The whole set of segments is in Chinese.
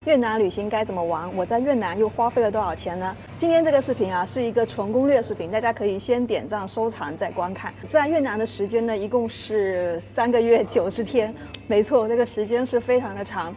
越南旅行该怎么玩？我在越南又花费了多少钱呢？今天这个视频啊，是一个纯攻略视频，大家可以先点赞收藏再观看。在越南的时间呢，一共是3个月90天，没错，这个时间是非常的长。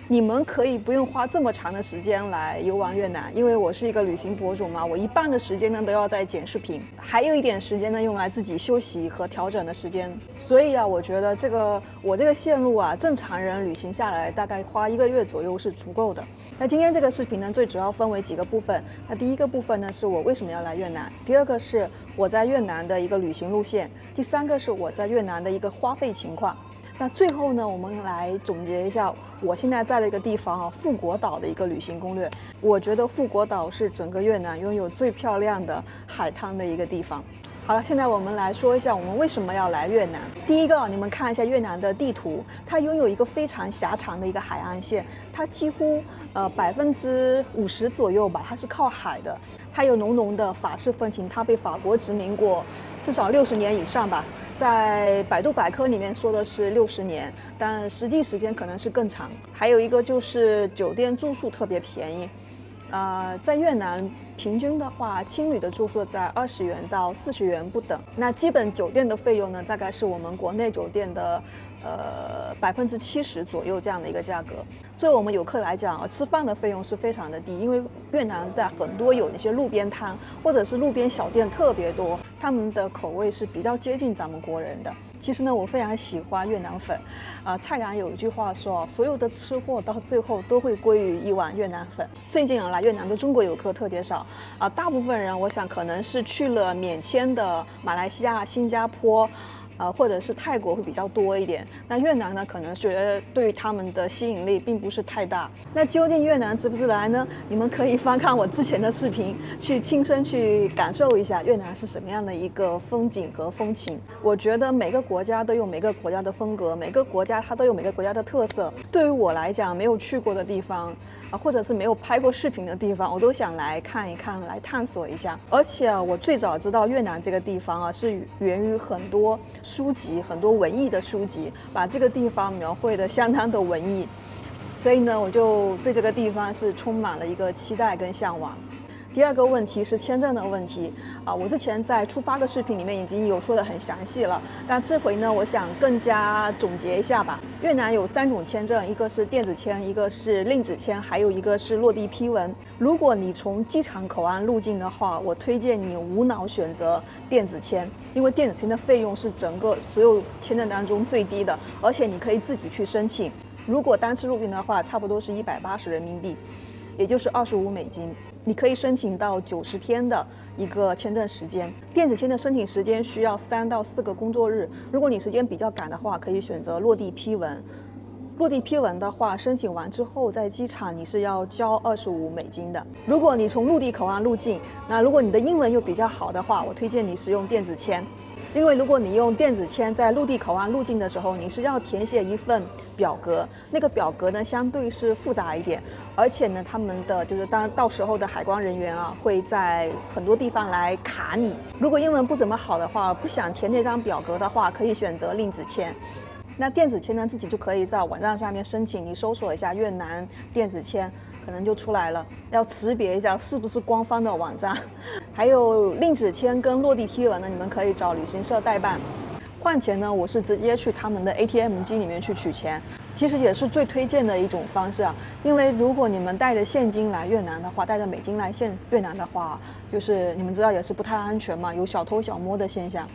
你们可以不用花这么长的时间来游玩越南，因为我是一个旅行博主嘛，我一半的时间呢都要在剪视频，还有一点时间呢用来自己休息和调整的时间。所以啊，我觉得我这个线路啊，正常人旅行下来大概花1个月左右是足够的。那今天这个视频呢，最主要分为几个部分。那第一个部分呢，是我为什么要来越南；第二个是我在越南的一个旅行路线；第三个是我在越南的一个花费情况。那最后呢，我们来总结一下我现在在的一个地方富国岛的一个旅行攻略。我觉得富国岛是整个越南拥有最漂亮的海滩的一个地方。好了，现在我们来说一下我们为什么要来越南。第一个，你们看一下越南的地图，它拥有一个非常狭长的一个海岸线，它几乎50%左右吧，它是靠海的。它有浓浓的法式风情，它被法国殖民过至少60年以上吧。在百度百科里面说的是60年，但实际时间可能是更长。还有一个就是酒店住宿特别便宜，在越南平均的话，青旅的住宿在20元到40元不等。那基本酒店的费用呢，大概是我们国内酒店的70%左右这样的一个价格。作为我们游客来讲吃饭的费用是非常的低，因为越南的很多有一些路边摊或者是路边小店特别多，他们的口味是比较接近咱们国人的。其实呢，我非常喜欢越南粉，蔡澜有一句话说，所有的吃货到最后都会归于一碗越南粉。最近来越南的中国游客特别少，大部分人我想可能是去了免签的马来西亚、新加坡。或者是泰国会比较多一点，那越南呢，可能觉得对于他们的吸引力并不是太大。那究竟越南值不值来呢？你们可以翻看我之前的视频，去亲身去感受一下越南是什么样的一个风景和风情。我觉得每个国家都有每个国家的风格，每个国家它都有每个国家的特色。对于我来讲，没有去过的地方。或者是没有拍过视频的地方，我都想来看一看，来探索一下。而且我最早知道越南这个地方是源于很多书籍，很多文艺的书籍，把这个地方描绘得相当的文艺。所以呢，我就对这个地方是充满了一个期待跟向往。第二个问题是签证的问题我之前在出发的视频里面已经有说得很详细了，但这回呢，我想更加总结一下吧。越南有3种签证，一个是电子签，一个是令旨签，还有一个是落地批文。如果你从机场口岸入境的话，我推荐你无脑选择电子签，因为电子签的费用是整个所有签证当中最低的，而且你可以自己去申请。如果单次入境的话，差不多是180人民币，也就是25美金。你可以申请到90天的一个签证时间，电子签的申请时间需要3到4个工作日。如果你时间比较赶的话，可以选择落地批文。落地批文的话，申请完之后在机场你是要交25美金的。如果你从陆地口岸入境，那如果你的英文又比较好的话，我推荐你使用电子签。因为如果你用电子签在陆地口岸入境的时候，你是要填写一份表格，那个表格呢相对是复杂一点，而且呢他们的就是到时候的海关人员会在很多地方来卡你。如果英文不怎么好的话，不想填那张表格的话，可以选择令旨签。那电子签呢，自己就可以在网站上面申请，你搜索一下越南电子签，可能就出来了，要识别一下是不是官方的网站。还有令旨签跟落地批文呢，你们可以找旅行社代办。换钱呢，我是直接去他们的 ATM 机里面去取钱，其实也是最推荐的一种方式因为如果你们带着现金来越南的话，带着美金来越南的话，就是你们知道也是不太安全嘛，有小偷小摸的现象。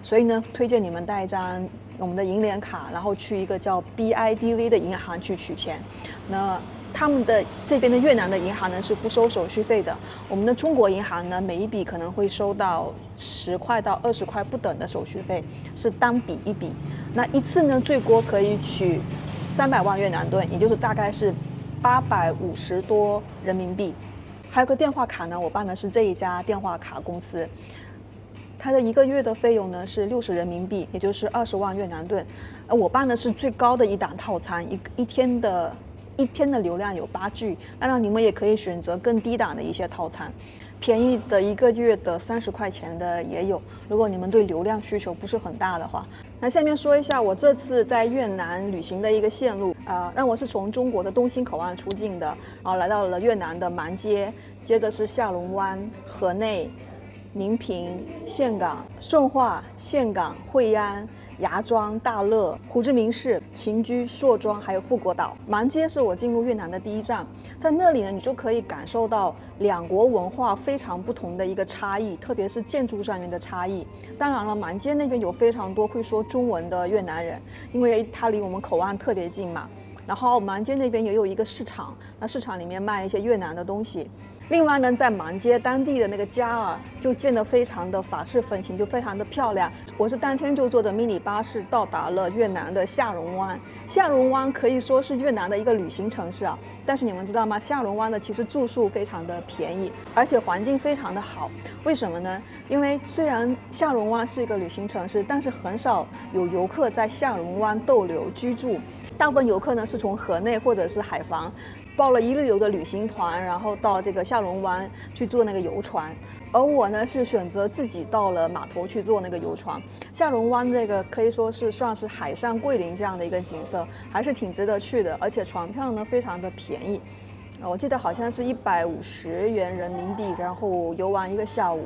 所以呢，推荐你们带一张我们的银联卡，然后去一个叫 BIDV 的银行去取钱。那他们的这边的越南的银行呢是不收手续费的，我们的中国银行呢每一笔可能会收到10块到20块不等的手续费，是单笔一笔。那一次呢最多可以取300万越南盾，也就是大概是850多人民币。还有个电话卡呢，我办的是这一家电话卡公司。它的1个月的费用呢是60人民币，也就是20万越南盾。我办的是最高的一档套餐，一天的流量有8G，当然你们也可以选择更低档的一些套餐。便宜的1个月的30块钱的也有。如果你们对流量需求不是很大的话，那下面说一下我这次在越南旅行的一个线路。那我是从中国的东兴口岸出境的，然后来到了越南的蛮街，接着是下龙湾、河内、宁平、岘港、顺化、岘港、惠安、芽庄、大乐、胡志明市、秦居、硕庄，还有富国岛。蛮街是我进入越南的第一站，在那里呢，你就可以感受到两国文化非常不同的一个差异，特别是建筑上面的差异。当然了，蛮街那边有非常多会说中文的越南人，因为它离我们口岸特别近嘛。然后蛮街那边也有一个市场，那市场里面卖一些越南的东西。另外呢，在蛮街当地的那个家啊，就建得非常的法式风情，就非常的漂亮。我是当天就坐的迷你巴士到达了越南的下龙湾。下龙湾可以说是越南的一个旅行城市啊，但是你们知道吗？下龙湾的其实住宿非常的便宜，而且环境非常的好。为什么呢？因为虽然下龙湾是一个旅行城市，但是很少有游客在下龙湾逗留居住，大部分游客呢是从河内或者是海防报了1日游的旅行团，然后到这个下龙湾去坐那个游船。而我呢是选择自己到了码头去坐那个游船。下龙湾这个可以说是算是海上桂林这样的一个景色，还是挺值得去的，而且船票呢非常的便宜，我记得好像是150元人民币，然后游玩1个下午。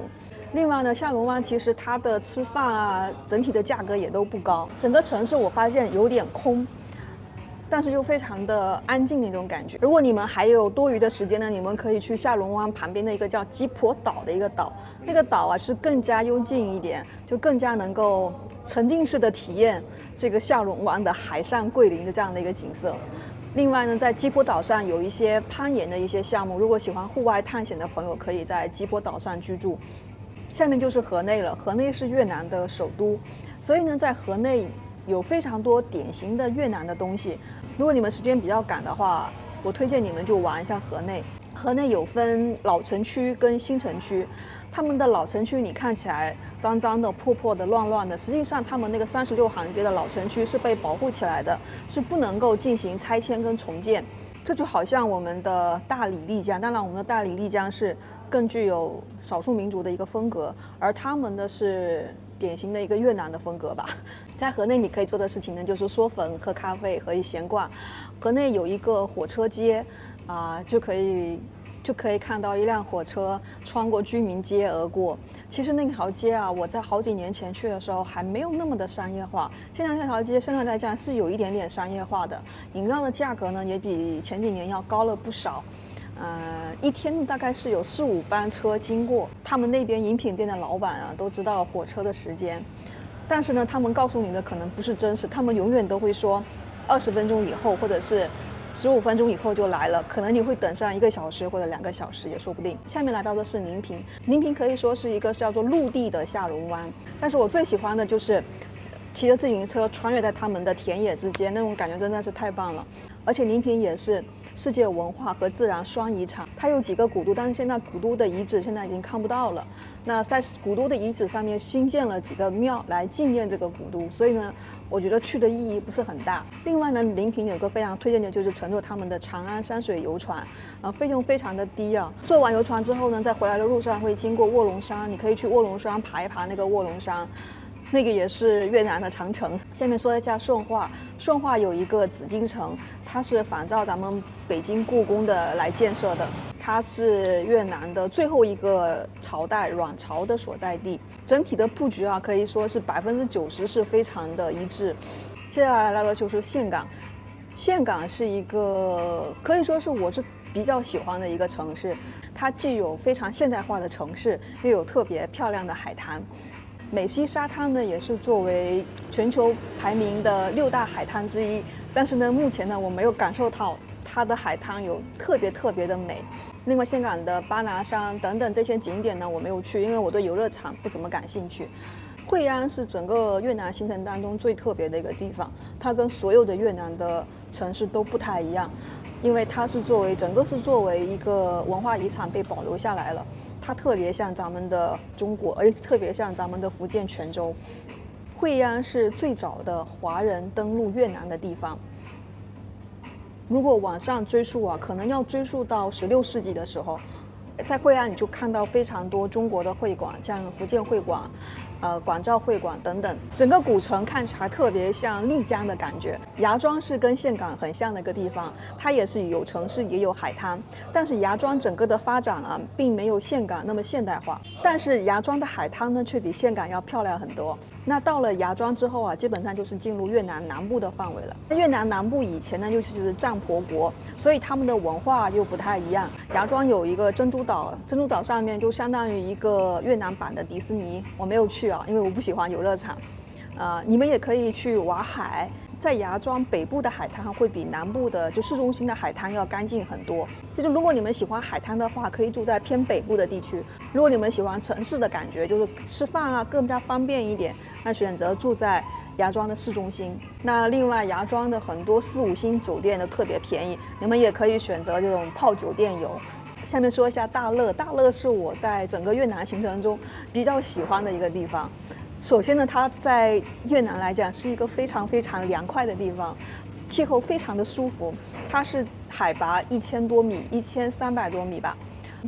另外呢，下龙湾其实它的吃饭啊，整体的价格也都不高。整个城市我发现有点空，但是又非常的安静的那种感觉。如果你们还有多余的时间呢，你们可以去下龙湾旁边的一个叫鸡婆岛的一个岛，那个岛啊是更加幽静一点，就更加能够沉浸式的体验这个下龙湾的海上桂林的这样的一个景色。另外呢，在鸡婆岛上有一些攀岩的一些项目，如果喜欢户外探险的朋友，可以在鸡婆岛上居住。下面就是河内了，河内是越南的首都，所以呢，在河内有非常多典型的越南的东西。如果你们时间比较赶的话，我推荐你们就玩一下河内。河内有分老城区跟新城区，他们的老城区你看起来脏脏的、破破的、乱乱的，实际上他们那个36行街的老城区是被保护起来的，是不能够进行拆迁跟重建。这就好像我们的大理丽江，当然我们的大理丽江是更具有少数民族的一个风格，而他们的是典型的一个越南的风格吧。在河内你可以做的事情呢，就是嗦粉、喝咖啡和闲逛。河内有一个火车街就可以看到一辆火车穿过居民街而过。其实那条街啊，我在好几年前去的时候还没有那么的商业化，现在这条街相对来讲是有一点点商业化的，饮料的价格呢也比前几年要高了不少。一天大概是有4、5班车经过。他们那边饮品店的老板啊都知道火车的时间，但是呢，他们告诉你的可能不是真实，他们永远都会说20分钟以后，或者是15分钟以后就来了，可能你会等上1个小时或者2个小时也说不定。下面来到的是宁平，宁平可以说是一个叫做陆地的下龙湾，但是我最喜欢的就是骑着自行车穿越在他们的田野之间，那种感觉真的是太棒了。而且宁平也是世界文化和自然双遗产，它有几个古都，但是现在古都的遗址现在已经看不到了。那在古都的遗址上面新建了几个庙来纪念这个古都，所以呢，我觉得去的意义不是很大。另外呢，宁平有个非常推荐的就是乘坐他们的长安山水游船，费用非常的低啊。坐完游船之后呢，在回来的路上会经过卧龙山，你可以去卧龙山爬一爬那个卧龙山。那个也是越南的长城。下面说一下顺化，顺化有一个紫禁城，它是仿照咱们北京故宫的来建设的，它是越南的最后一个朝代阮朝的所在地。整体的布局啊，可以说是90%是非常的一致。接下来的就是岘港，岘港是一个可以说是我是比较喜欢的一个城市，它既有非常现代化的城市，又有特别漂亮的海滩。美西沙滩呢，也是作为全球排名的6大海滩之一，但是呢，目前呢，我没有感受到它的海滩有特别的美。另外，岘港的巴拿山等等这些景点呢，我没有去，因为我对游乐场不怎么感兴趣。惠安是整个越南行程当中最特别的一个地方，它跟所有的越南的城市都不太一样，因为它是整个是作为一个文化遗产被保留下来了。它特别像咱们的中国，而且特别像咱们的福建泉州。惠安是最早的华人登陆越南的地方。如果往上追溯啊，可能要追溯到16世纪的时候，在惠安你就看到非常多中国的会馆，像福建会馆、广肇会馆等等，整个古城看起来特别像丽江的感觉。芽庄是跟岘港很像的一个地方，它也是有城市也有海滩，但是芽庄整个的发展啊，并没有岘港那么现代化。但是芽庄的海滩呢，却比岘港要漂亮很多。那到了芽庄之后啊，基本上就是进入越南南部的范围了。越南南部以前呢，就是占婆国，所以他们的文化又不太一样。芽庄有一个珍珠岛，珍珠岛上面就相当于一个越南版的迪士尼，我没有去啊，因为我不喜欢游乐场。你们也可以去玩海。在芽庄北部的海滩会比南部的就市中心的海滩要干净很多。就是如果你们喜欢海滩的话，可以住在偏北部的地区；如果你们喜欢城市的感觉，就是吃饭啊更加方便一点，那选择住在芽庄的市中心。那另外芽庄的很多4、5星酒店都特别便宜，你们也可以选择这种泡酒店游。下面说一下大乐，大乐是我在整个越南行程中比较喜欢的一个地方。首先呢，它在越南来讲是一个非常非常凉快的地方，气候非常的舒服。它是海拔1000多米，1300多米吧。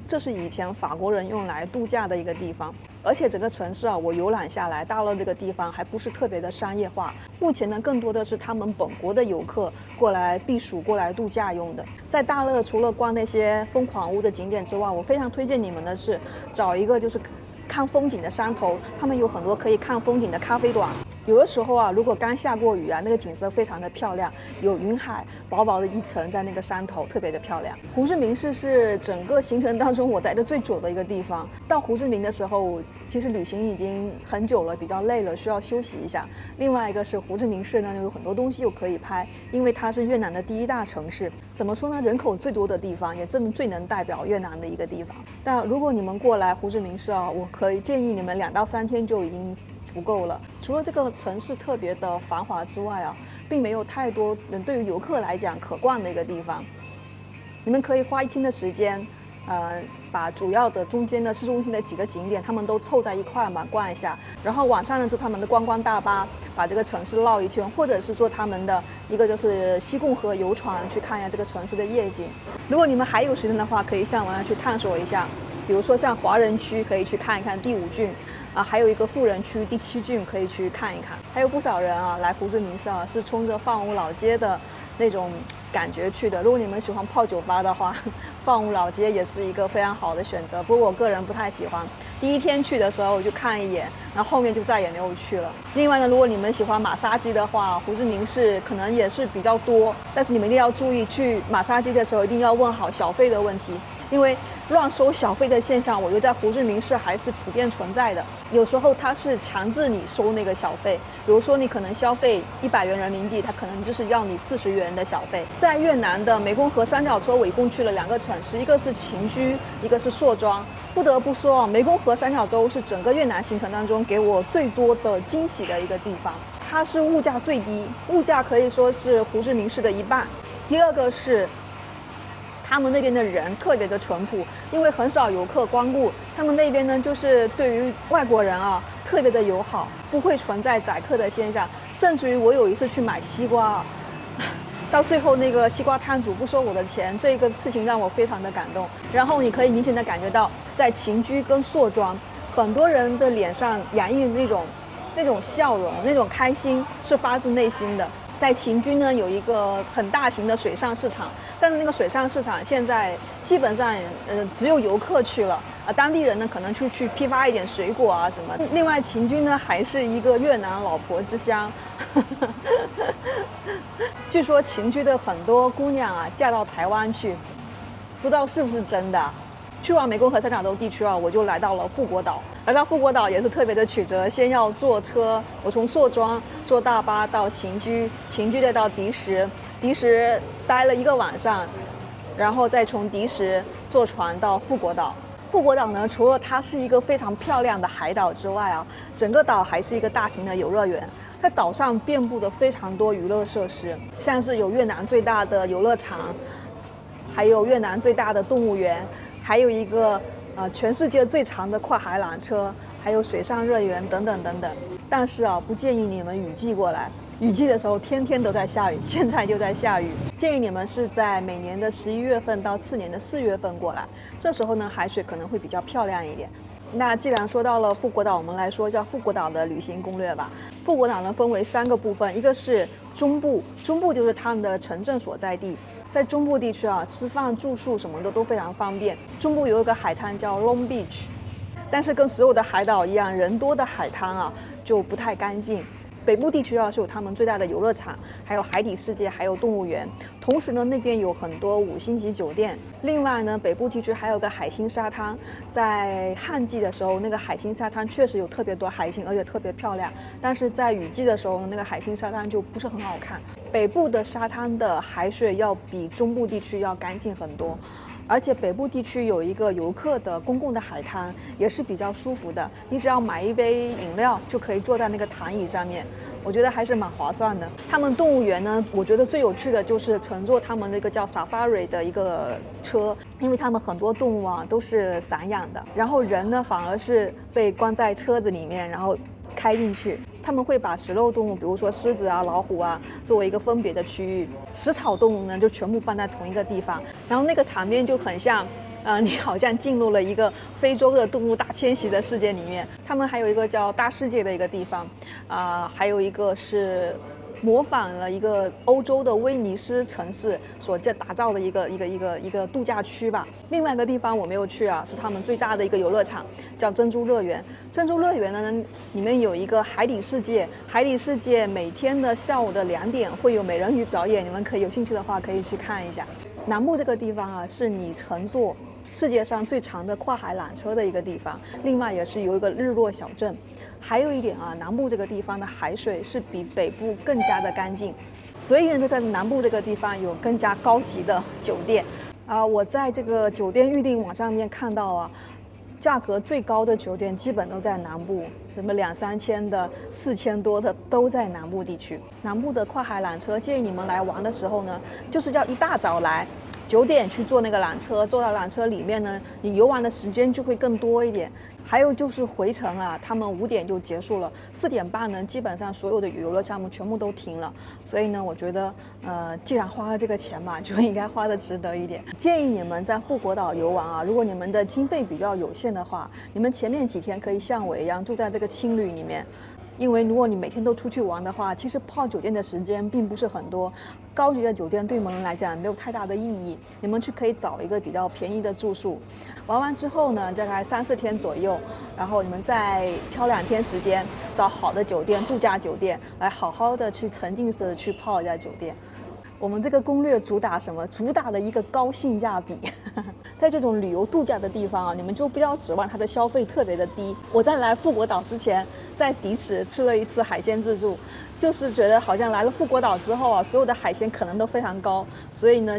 这是以前法国人用来度假的一个地方，而且整个城市啊，我游览下来，大乐这个地方还不是特别的商业化。目前呢，更多的是他们本国的游客过来避暑、过来度假用的。在大乐，除了逛那些疯狂屋的景点之外，我非常推荐你们的是找一个就是看风景的山头，他们有很多可以看风景的咖啡馆。有的时候啊，如果刚下过雨啊，那个景色非常的漂亮，有云海，薄薄的一层在那个山头，特别的漂亮。胡志明市是整个行程当中我待的最久的一个地方。到胡志明的时候，其实旅行已经很久了，比较累了，需要休息一下。另外一个是胡志明市呢，有很多东西又可以拍，因为它是越南的第1大城市。怎么说呢？人口最多的地方，也真的最能代表越南的一个地方。但如果你们过来胡志明市啊，我可以建议你们2到3天就已经足够了。除了这个城市特别的繁华之外啊，并没有太多对于游客来讲可逛的一个地方。你们可以花1天的时间，把主要的中间的市中心的几个景点，他们都凑在一块嘛，逛一下。然后晚上呢，坐他们的观光大巴，把这个城市绕一圈，或者是坐他们的一个就是西贡河游船，去看一下这个城市的夜景。如果你们还有时间的话，可以像我一样去探索一下，比如说像华人区，可以去看一看第5郡。还有一个富人区第7郡可以去看一看。还有不少人啊来胡志明市啊是冲着放屋老街的那种感觉去的。如果你们喜欢泡酒吧的话，放屋老街也是一个非常好的选择。不过我个人不太喜欢，第1天去的时候我就看一眼，然后后面就再也没有去了。另外呢，如果你们喜欢马杀鸡的话，胡志明市可能也是比较多，但是你们一定要注意，去马杀鸡的时候一定要问好小费的问题。因为乱收小费的现象，我觉得在胡志明市还是普遍存在的。有时候它是强制你收那个小费，比如说你可能消费100元人民币，它可能就是要你40元的小费。在越南的湄公河三角洲，我一共去了2个城市，一个是秦居，一个是硕庄。不得不说啊，湄公河三角洲是整个越南行程当中给我最多的惊喜的一个地方。它是物价最低，物价可以说是胡志明市的1半。第二个是他们那边的人特别的淳朴，因为很少游客光顾，他们那边呢就是对于外国人啊特别的友好，不会存在宰客的现象。甚至于我有一次去买西瓜啊，到最后那个西瓜摊主不收我的钱，这个事情让我非常的感动。然后你可以明显的感觉到，在秦居跟硕庄，很多人的脸上洋溢那种笑容，那种开心是发自内心的。在秦居呢有一个很大型的水上市场，但是那个水上市场现在基本上只有游客去了，当地人呢可能去批发一点水果啊什么。另外秦居呢还是一个越南老婆之乡，据说秦居的很多姑娘啊嫁到台湾去，不知道是不是真的。去完湄公河三角洲地区啊，我就来到了富国岛。来到富国岛也是特别的曲折，先要坐车，我从硕庄坐大巴到秦居，秦居再到迪什，迪什待了1个晚上，然后再从迪什坐船到富国岛。富国岛呢，除了它是一个非常漂亮的海岛之外啊，整个岛还是一个大型的游乐园。在岛上遍布的非常多娱乐设施，像是有越南最大的游乐场，还有越南最大的动物园，还有一个全世界最长的跨海缆车，还有水上乐园等等等等。但是啊，不建议你们雨季过来，雨季的时候天天都在下雨，现在就在下雨。建议你们是在每年的11月份到次年的4月份过来，这时候呢海水可能会比较漂亮一点。那既然说到了富国岛，我们来说一下富国岛的旅行攻略吧。富国岛呢分为3个部分，一个是中部，中部就是他们的城镇所在地。在中部地区啊，吃饭住宿什么的都非常方便。中部有一个海滩叫 Long Beach， 但是跟所有的海岛一样，人多的海滩啊就不太干净。北部地区啊是有他们最大的游乐场，还有海底世界，还有动物园。同时呢，那边有很多5星级酒店。另外呢，北部地区还有个海星沙滩，在旱季的时候，那个海星沙滩确实有特别多海星，而且特别漂亮。但是在雨季的时候，那个海星沙滩就不是很好看。北部的沙滩的海水要比中部地区要干净很多。而且北部地区有一个游客的公共的海滩，也是比较舒服的。你只要买一杯饮料，就可以坐在那个躺椅上面，我觉得还是蛮划算的。他们动物园呢，我觉得最有趣的就是乘坐他们那个叫 Safari 的一个车，因为他们很多动物啊都是散养的，然后人呢反而是被关在车子里面，然后开进去。他们会把食肉动物，比如说狮子啊、老虎啊，作为一个分别的区域；食草动物呢，就全部放在同一个地方。然后那个场面就很像，你好像进入了一个非洲的动物大迁徙的世界里面。他们还有一个叫大世界的一个地方，还有一个是模仿了一个欧洲的威尼斯城市所打造的一个度假区吧。另外一个地方我没有去啊，是他们最大的一个游乐场，叫珍珠乐园。珍珠乐园呢，里面有一个海底世界，海底世界每天的下午的2点会有美人鱼表演，你们可以有兴趣的话可以去看一下。南部这个地方啊，是你乘坐世界上最长的跨海缆车的一个地方，另外也是有一个日落小镇。还有一点啊，南部这个地方的海水是比北部更加的干净，所以呢，在南部这个地方有更加高级的酒店。我在这个酒店预订网上面看到啊，价格最高的酒店基本都在南部，什么2、3千的、4000多的都在南部地区。南部的跨海缆车建议你们来玩的时候呢，就是要一大早来，9点去坐那个缆车，坐到缆车里面呢，你游玩的时间就会更多一点。还有就是回程啊，他们5点就结束了，4点半呢，基本上所有的游乐项目全部都停了。所以呢，我觉得，既然花了这个钱嘛，就应该花的值得一点。建议你们在富国岛游玩啊，如果你们的经费比较有限的话，你们前面几天可以像我一样住在这个青旅里面。因为如果你每天都出去玩的话，其实泡酒店的时间并不是很多，高级的酒店对你们来讲没有太大的意义。你们可以找一个比较便宜的住宿，玩完之后呢，大概3、4天左右，然后你们再挑2天时间，找好的酒店、度假酒店，来好好的去沉浸式的去泡一下酒店。我们这个攻略主打什么？主打的一个高性价比。在这种旅游度假的地方啊，你们就不要指望它的消费特别的低。我在来富国岛之前，在迪池吃了一次海鲜自助，就是觉得好像来了富国岛之后啊，所有的海鲜可能都非常高，所以呢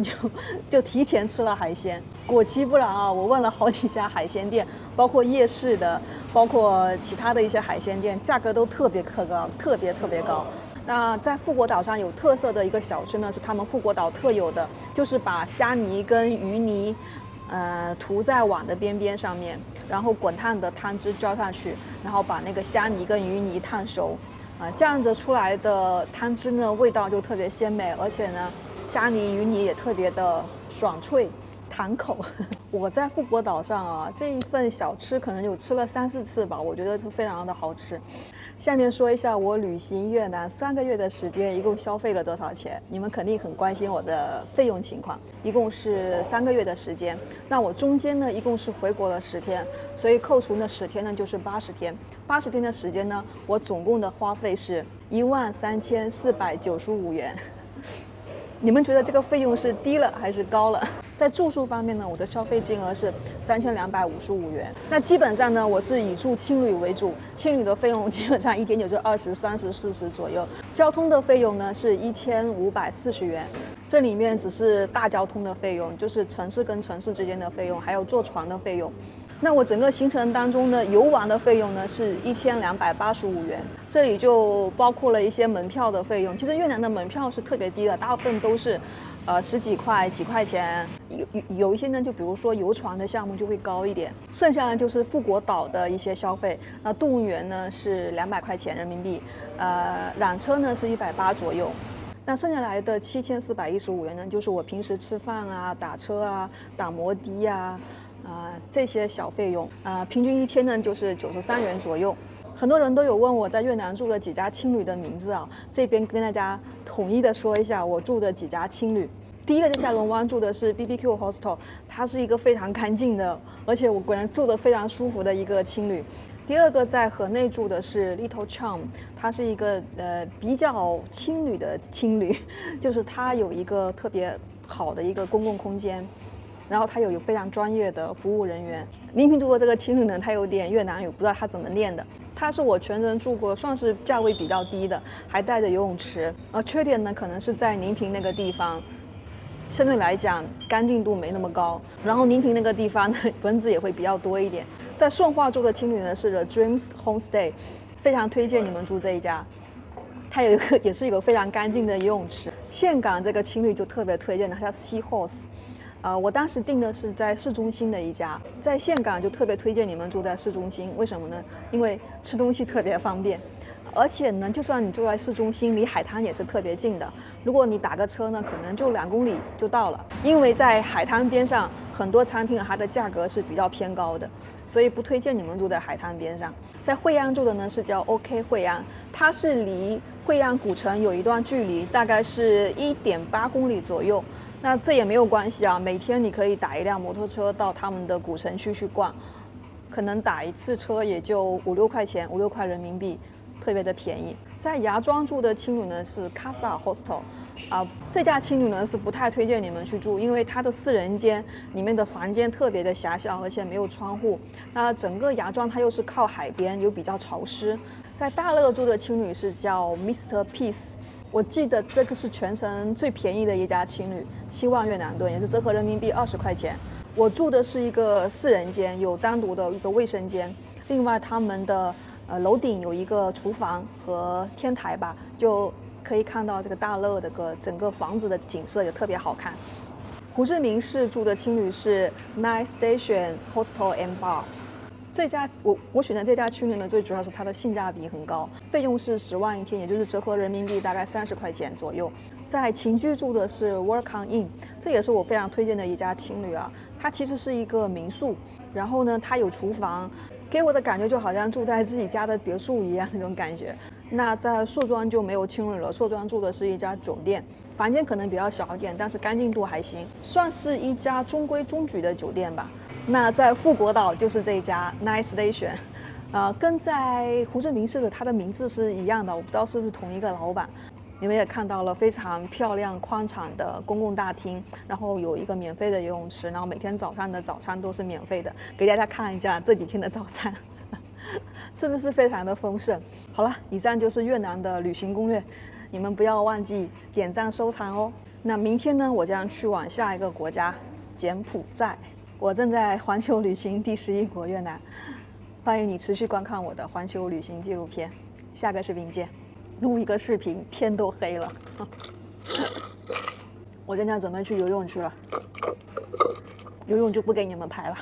就提前吃了海鲜。果其不然啊，我问了好几家海鲜店，包括夜市的，包括其他的一些海鲜店，价格都特别高，特别高。那在富国岛上有特色的一个小吃呢，是他们富国岛特有的，就是把虾泥跟鱼泥涂在碗的边边上面，然后滚烫的汤汁浇上去，然后把那个虾泥跟鱼泥烫熟，这样子出来的汤汁呢，味道就特别鲜美，而且呢，虾泥鱼泥也特别的爽脆弹口。我在富国岛上啊，这一份小吃可能有吃了3、4次吧，我觉得是非常的好吃。下面说一下我旅行越南3个月的时间，一共消费了多少钱？你们肯定很关心我的费用情况。一共是3个月的时间，那我中间呢，一共是回国了10天，所以扣除那10天呢，就是80天。80天的时间呢，我总共的花费是13495元。你们觉得这个费用是低了还是高了？在住宿方面呢，我的消费金额是3255元。那基本上呢，我是以住青旅为主，青旅的费用基本上一天就是20、30、40左右。交通的费用呢是1540元，这里面只是大交通的费用，就是城市跟城市之间的费用，还有坐船的费用。那我整个行程当中呢，游玩的费用呢是1285元，这里就包括了一些门票的费用。其实越南的门票是特别低的，大部分都是十几块、几块钱，有一些呢，就比如说游船的项目就会高一点。剩下呢就是富国岛的一些消费，那动物园呢是200块钱人民币，缆车呢是180左右。那剩下来的7415元呢，就是我平时吃饭啊、打车啊、打摩的啊，这些小费用，平均一天呢就是93元左右。很多人都有问我在越南住的几家青旅的名字啊，这边跟大家统一的说一下我住的几家青旅。第一个在下龙湾住的是 BBQ Hostel， 它是一个非常干净的，而且我个人住的非常舒服的一个青旅。第二个在河内住的是 Little Charm， 它是一个比较青旅的青旅，就是它有一个特别好的一个公共空间。然后它有非常专业的服务人员。宁平住的这个青旅呢，它有点越南语，不知道它怎么念的。它是我全程住过算是价位比较低的，还带着游泳池。缺点呢，可能是在宁平那个地方，相对来讲干净度没那么高。然后宁平那个地方呢，蚊子也会比较多一点。在顺化住的青旅呢是 The Dreams Homestay， 非常推荐你们住这一家。它有一个也是一个非常干净的游泳池。岘港这个青旅就特别推荐的，它叫 Sea Horse。我当时订的是在市中心的一家，在岘港就特别推荐你们住在市中心，为什么呢？因为吃东西特别方便，而且呢，就算你住在市中心，离海滩也是特别近的。如果你打个车呢，可能就2公里就到了。因为在海滩边上，很多餐厅它的价格是比较偏高的，所以不推荐你们住在海滩边上。在惠安住的呢是叫 OK 惠安，它是离惠安古城有一段距离，大概是1.8公里左右。那这也没有关系啊，每天你可以打一辆摩托车到他们的古城区去逛，可能打一次车也就5、6块钱，5、6块人民币，特别的便宜。在芽庄住的青旅呢是 Casa Hostel， 这家青旅呢是不太推荐你们去住，因为它的4人间里面的房间特别的狭小，而且没有窗户。那整个芽庄它又是靠海边，又比较潮湿。在大乐住的青旅是叫 Mr. Peace。我记得这个是全城最便宜的一家青旅，7万越南盾，也是折合人民币20块钱。我住的是一个4人间，有单独的一个卫生间，另外他们的楼顶有一个厨房和天台吧，就可以看到这个大乐的整个房子的景色也特别好看。胡志明市住的青旅是 Night Station Hostel and Bar。这家我选的这家青旅呢，最主要是它的性价比很高，费用是10万一天，也就是折合人民币大概30块钱左右。在秦居住的是 Welcome Inn， 这也是我非常推荐的一家青旅啊。它其实是一个民宿，然后呢，它有厨房，给我的感觉就好像住在自己家的别墅一样那种感觉。那在硕庄就没有青旅了，硕庄住的是一家酒店，房间可能比较小一点，但是干净度还行，算是一家中规中矩的酒店吧。那在富国岛就是这一家 Night Station， 跟在胡志明市的它的名字是一样的，我不知道是不是同一个老板。你们也看到了非常漂亮宽敞的公共大厅，然后有一个免费的游泳池，然后每天早上的早餐都是免费的，给大家看一下这几天的早餐，是不是非常的丰盛？好了，以上就是越南的旅行攻略，你们不要忘记点赞收藏哦。那明天呢，我将去往下一个国家柬埔寨。我正在环球旅行第11国越南，欢迎你持续观看我的环球旅行纪录片。下个视频见，录一个视频，天都黑了。我现在准备去游泳去了，游泳就不给你们拍了。